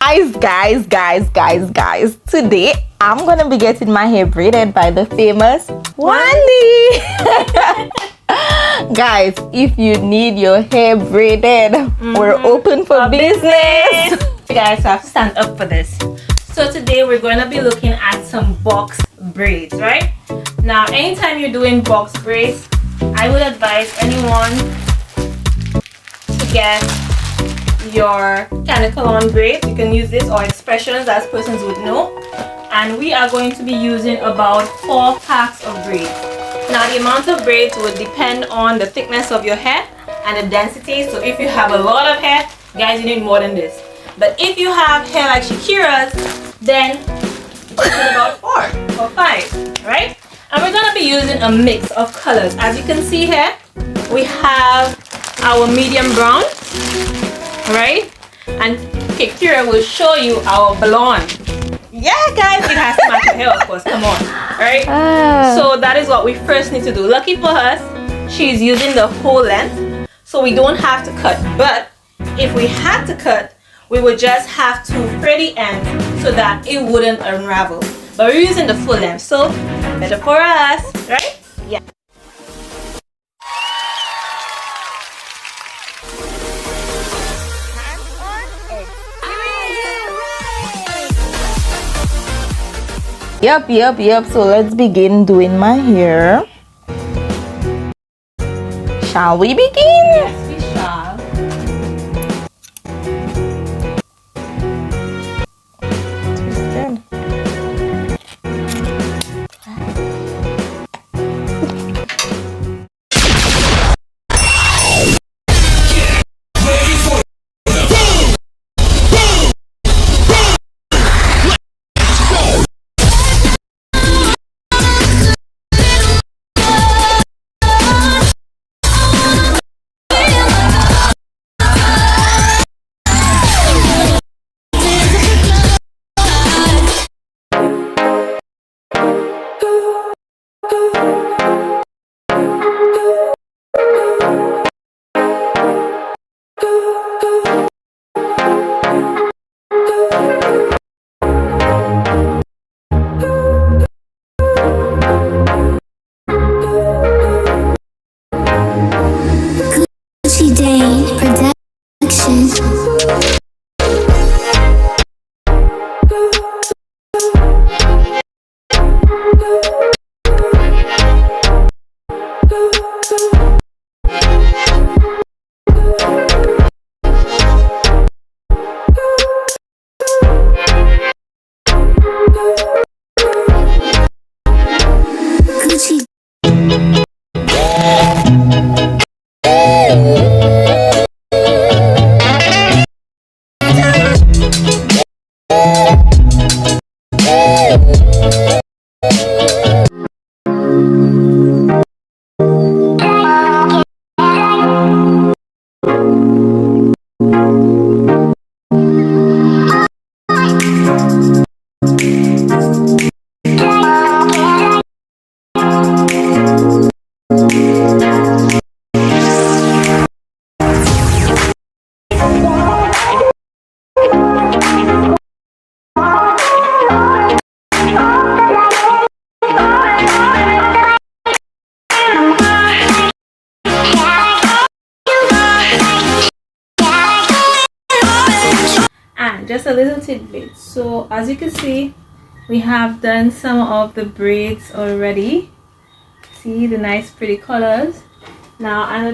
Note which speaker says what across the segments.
Speaker 1: Guys, today I'm gonna be getting my hair braided by the famous Wendy. Guys, if you need your hair braided, we're open for business.
Speaker 2: You guys have to stand up for this. So today we're going to be looking at some box braids, right? Now anytime you're doing box braids, I would advise anyone to get your canicle on braids. You can use this or expressions, as persons would know. And we are going to be using about 4 packs of braids. Now the amount of braids would depend on the thickness of your hair and the density. So if you have a lot of hair, guys, you need more than this. But if you have hair like Shekeyra's, then you need about 4 or 5, right? And we're gonna be using a mix of colors. As you can see here, we have our medium brown, right? And Caekira will show you our blonde. Yeah, guys, it has to match your hair, of course. Come on, right? So that is what we first need to do. Lucky for us, she's using the whole length, so we don't have to cut. But if we had to cut, we would just have to fray the ends so that it wouldn't unravel. But we're using the full length, so better for us, right? Yeah.
Speaker 1: Yep. So let's begin doing my hair. Shall we begin?
Speaker 2: Yes, we shall. Just a little tidbit. So as you can see, we have done some of the braids already. See the nice pretty colors. Now some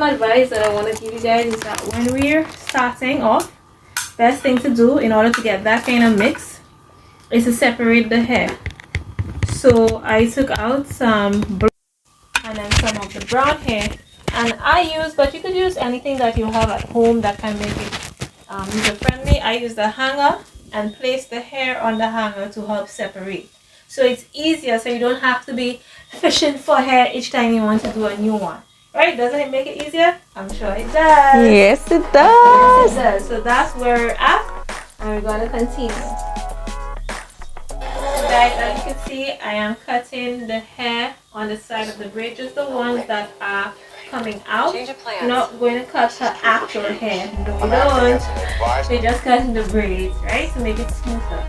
Speaker 2: advice that I want to give you guys is that when we're starting off, best thing to do in order to get that kind of mix is to separate the hair. So I took out some blue and then some of the brown hair, and but you could use anything that you have at home that can make it user friendly. I use the hanger and place the hair on the hanger to help separate, so it's easier, so you don't have to be fishing for hair each time you want to do a new one, right? Doesn't it make it easier? I'm sure it does.
Speaker 1: Yes, it does.
Speaker 2: Yes, it does. So that's where we're at, and we're going to continue. Guys, as you can see, I am cutting the hair on the side of the braid, just the ones that are coming out. We're not going to cut her actual hair. No, we don't. We're just cutting the braids, right, to make it smoother.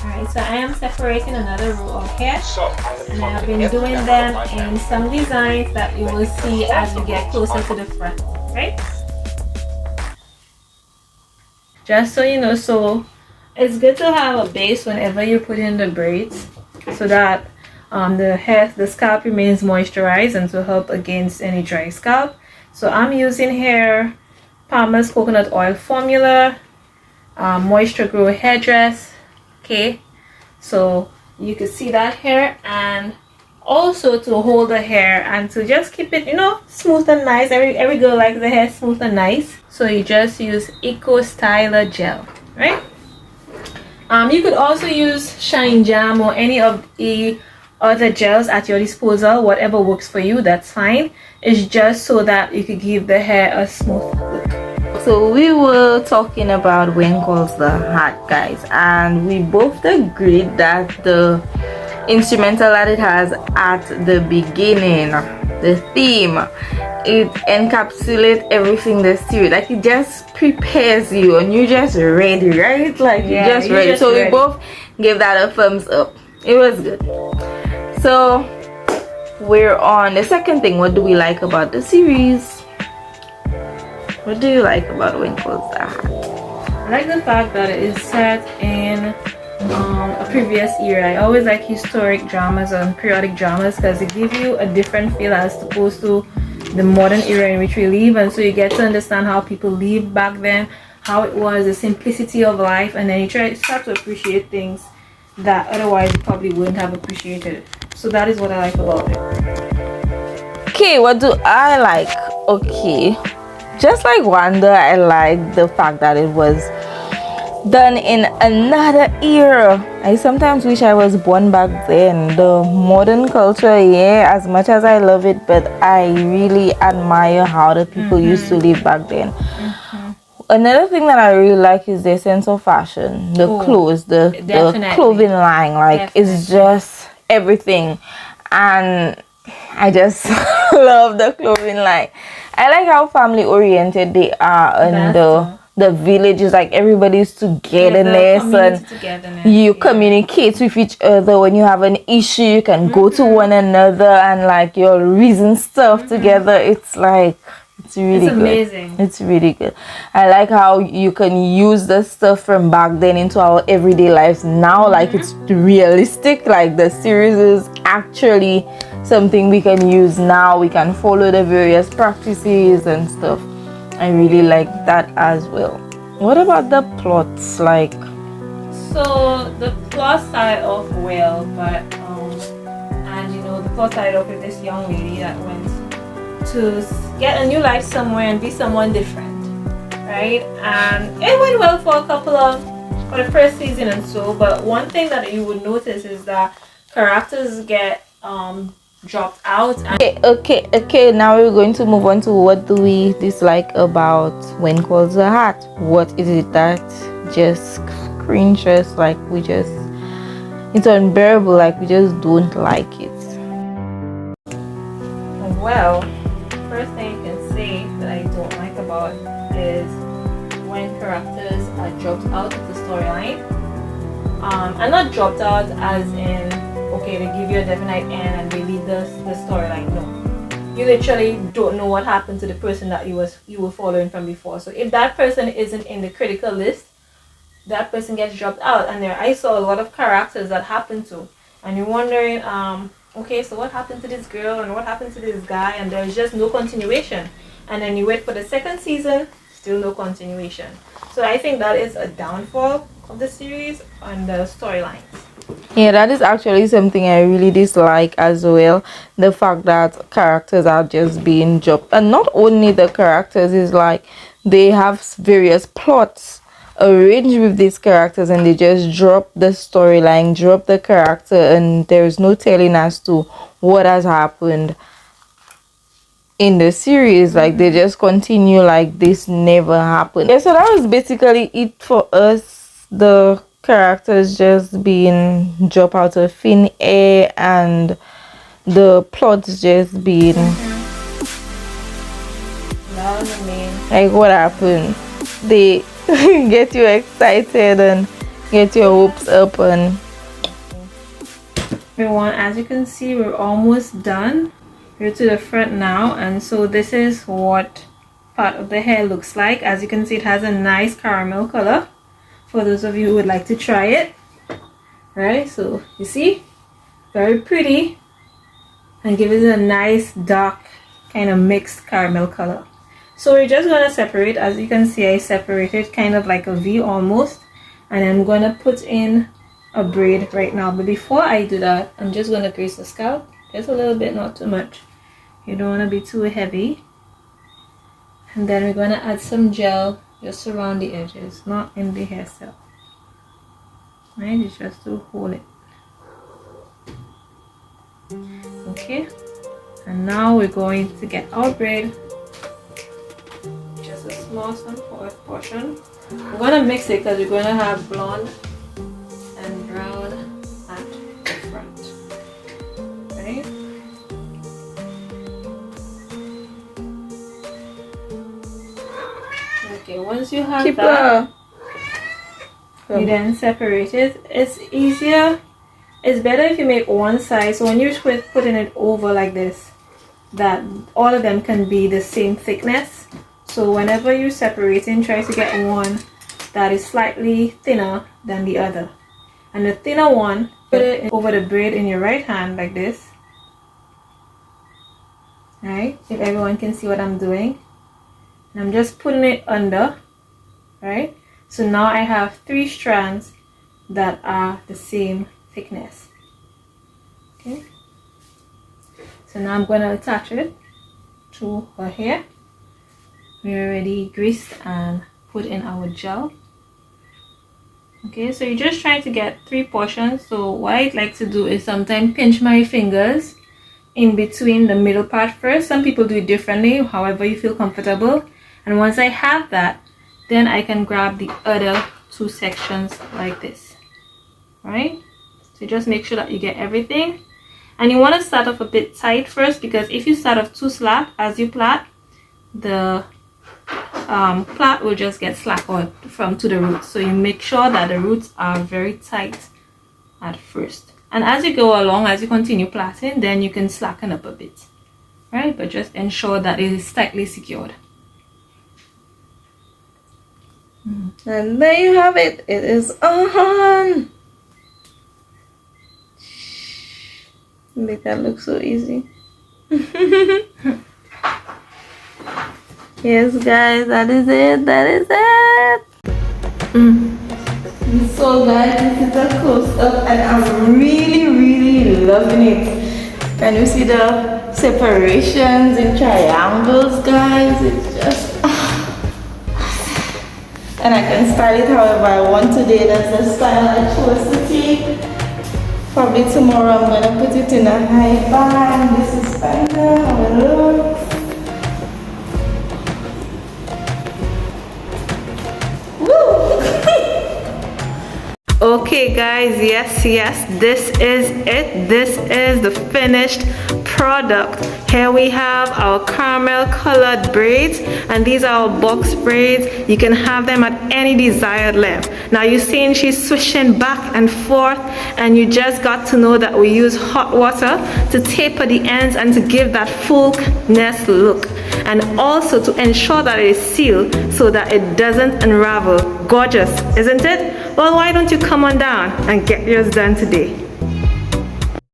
Speaker 2: Alright, so I am separating another row of hair, and I have been doing them in some designs that you will see as we get closer to the front, right? Just so you know, so it's good to have a base whenever you put in the braids, so that the scalp remains moisturized and to help against any dry scalp. So I'm using here Palmer's coconut oil formula, Moisture Grow hairdress. Okay, so you can see that hair, and also to hold the hair and to just keep it, you know, smooth and nice. Every girl likes the hair smooth and nice, so you just use Eco Styler gel, right? You could also use Shine Jam or any of the other gels at your disposal. Whatever works for you, that's fine. It's just so that you could give the hair a smooth look.
Speaker 1: So we were talking about Winkles the Hat, guys, and we both agreed that the instrumental that it has at the beginning, the theme, it encapsulates everything the series. Like, it just prepares you and you're just ready, right? Like,
Speaker 2: yeah,
Speaker 1: you're just ready. So we both gave that a thumbs up. It was good. So we're on the second thing. What do we like about the series? What do you like about Winkles the Hat?
Speaker 2: I like the fact that it is set in a previous era. I always like historic dramas and periodic dramas because they give you a different feel as opposed to the modern era in which we live, and so you get to understand how people lived back then, how it was, the simplicity of life, and then you start to appreciate things that otherwise you probably wouldn't have appreciated. So that is what I like about it.
Speaker 1: Okay, what do I like? Okay, just like Wanda, I like the fact that it was done in another era. I sometimes wish I was born back then. The modern culture, yeah, as much as I love it, but I really admire how the people used to live back then. Another thing that I really like is their sense of fashion, the clothes, the clothing line. Like, it's just everything, and I just love the clothing line. I like how family oriented they are, and the village is like everybody's togetherness, and you communicate with each other. When you have an issue, you can go to one another and like you'll reason stuff together. It's like, it's really good.
Speaker 2: Amazing.
Speaker 1: It's really good. I like how you can use the stuff from back then into our everyday lives now. Like, it's realistic. Like, the series is actually something we can use now. We can follow the various practices and stuff. I really like that as well. What about the plots? Like,
Speaker 2: so the plot started off well, but and you know, the plot started off with this young lady that went to get a new life somewhere and be someone different, right? And it went well for the first season and so. But one thing that you would notice is that characters get dropped out.
Speaker 1: Okay, now we're going to move on to what do we dislike about Winkles the Hat. What is it that just cringes, like it's unbearable, like we just don't like it?
Speaker 2: Well, first thing you can say that I don't like about is when characters are dropped out of the storyline. And not dropped out as in, okay, they give you a definite end and they leave the storyline. No, you literally don't know what happened to the person that you were following from before. So if that person isn't in the critical list, that person gets dropped out. And I saw a lot of characters that happened to, and you're wondering, okay, so what happened to this girl and what happened to this guy, and there's just no continuation. And then you wait for the second season, still no continuation. So I think that is a downfall of the series and the storylines.
Speaker 1: Yeah, that is actually something I really dislike as well. The fact that characters are just being dropped, and not only the characters, is like they have various plots arranged with these characters and they just drop the storyline, drop the character, and there's no telling as to what has happened in the series. Like, they just continue like this never happened. Yeah, so that was basically it for us. The characters just being drop out of thin air and the plots just being like what happened. They get you excited and get your hopes up. And
Speaker 2: everyone, as you can see, we're almost done. We're to the front now, and so this is what part of the hair looks like. As you can see, it has a nice caramel color for those of you who would like to try it. Right, so you see, very pretty, and give it a nice dark kind of mixed caramel color. So we're just going to separate. As you can see, I separated kind of like a V almost, and I'm going to put in a braid right now. But before I do that, I'm just going to grease the scalp just a little bit, not too much. You don't want to be too heavy. And then we're going to add some gel just around the edges, not in the hairstyle. Right, it's just to hold it. Okay, and now we're going to get our braid. Just a small portion. We're going to mix it because we're going to have blonde and brown at the front. Right? Okay, once you have that, you then separate it. It's easier. It's better if you make one side, so when you're putting it over like this, that all of them can be the same thickness. So whenever you're separating, try to get one that is slightly thinner than the other. And the thinner one, put it over the braid in your right hand like this. Right? If everyone can see what I'm doing. And I'm just putting it under. Right? So now I have 3 strands that are the same thickness. Okay, so now I'm going to attach it to her hair. We already greased and put in our gel. Okay, so you're just trying to get 3 portions. So what I like to do is sometimes pinch my fingers in between the middle part first. Some people do it differently, however you feel comfortable. And once I have that, then I can grab the other 2 sections like this. Right? So just make sure that you get everything. And you want to start off a bit tight first, because if you start off too slack as you plait, the plait will just get slack or from to the roots. So you make sure that the roots are very tight at first. And as you go along, as you continue plaiting, then you can slacken up a bit. Right? But just ensure that it is tightly secured.
Speaker 1: And there you have it. It is on. Make that look so easy. Yes, guys, that is it. That is it. So, guys, this is a close up, and I'm really loving it. Can you see the separations in triangles, guys? It's just. And I can style it however I want today. That's the style I chose to take. Probably tomorrow I'm gonna put it in a high band. This is final. How it looks.
Speaker 2: Okay guys, yes, this is it. This is the finished product. Here we have our caramel colored braids, and these are our box braids. You can have them at any desired length. Now you're seeing she's swishing back and forth, and you just got to know that we use hot water to taper the ends and to give that fullness look, and also to ensure that it is sealed so that it doesn't unravel. Gorgeous, isn't it? Well, why don't you come on down and get yours done today?